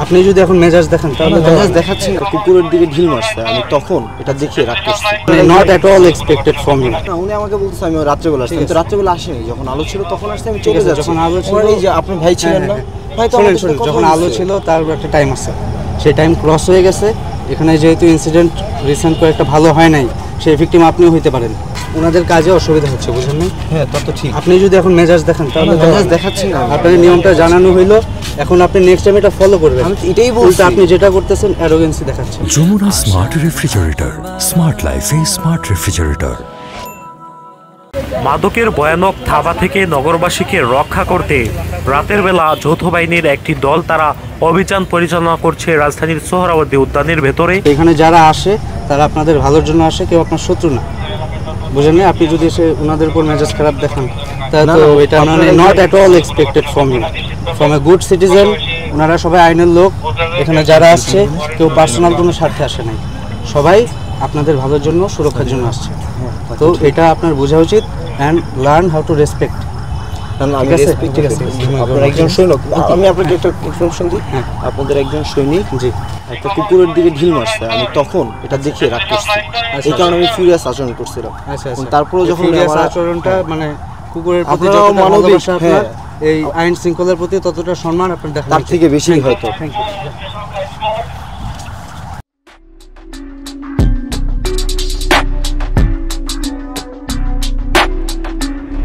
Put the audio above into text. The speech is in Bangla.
আপনি যদি এখন মেজাজ দেখেন তাহলে মেজাজ দেখাচ্ছেন না, কুকুরের দিকে ঢিল মারছে, আমি তখন এটা দেখে রাগ করছি। Not at all expected from you. না, উনি আমাকে বলতেছে আমি রাত্রেবেলা আসছি, আমি তো রাত্রেবেলা আসিনি, যখন আলো ছিল তখন আসছি, আমি চলে আছে, যাচ্ছি। যখন আলো ছিল এই যে আপনি ভাই ছিলেন না, ভাই তো শুনেন আমাদের সাথে শুনেন, কথা যখন আলো বলছে। ছিল তার একটা টাইম আছে, সেই টাইম ক্রস হয়ে গেছে। এখানে যেহেতু ইনসিডেন্ট রিসেন্ট করে একটা ভালো হয় নাই, সেই ভিকটিম আপনিও হইতে পারেন। ওনাদের কাজে অসুবিধা হচ্ছে, বুঝেন না? হ্যাঁ, তা তো ঠিক। আপনি যদি এখন মেজাজ দেখেন তাহলে মেজাজ দেখাচ্ছেন না, আপনার নিয়মটা জানানো হইলো, এখন আপনি নেক্সট টাইম এটা ফলো করবেন। আমি এটাই বলছি, আপনি যেটা করতেছেন অ্যারোগেন্সি দেখাচ্ছেন। যমুনা স্মার্ট রেফ্রিজারেটর, স্মার্ট লাইফে স্মার্ট রেফ্রিজারেটর। মাদকের ভয়ানক থাবা থেকে নগরবাসীকে রক্ষা করতে রাতের বেলা যৌথ বাহিনীর একটি দল তারা অভিযান পরিচালনা করছে রাজধানীর সোহরাওয়ার্দী উদ্যানের ভেতরে। এখানে যারা আসে তারা আপনাদের ভালোর জন্য আসে, কেউ আপনার শত্রু না, বুঝেন না? আপনি যদি এসে ওনাদের উপর মেজাজ খারাপ দেখান তাহলে তো এটা not at all expected from you, from a good citizen. ওনারা সবাই আইনের লোক, এখানে যারা আসছে কেউ পার্সোনাল কোনো স্বার্থে আসে নাই, সবাই আপনাদের ভালোর জন্য, সুরক্ষার জন্য আসছে। তো এটা আপনার বোঝা উচিত and learn how to respect. আমি রেসপেক্ট করছি। আপনার একজন সৈনিক, আমি আপনাকে একটা ইনফরমেশন দিই, আপনাদের একজন সৈনিক জি একটা কুকুরের দিকে ঢিল মারছে, আমি তখন এটা দেখে রাগ করছি, এই কারণে আমি ফিউরিয়াস আচরণ করছিলাম। আচ্ছা, তারপরে যখন আমার আচরণটা মানে কুকুরের প্রতি আপনারাও যতটা মানবিক, ভালোবাসা আপনার, হ্যাঁ, এই আইন শৃঙ্খলার প্রতি ততটা সম্মান আপনার দেখা তার থেকে বেশি হয়তো। Thank you.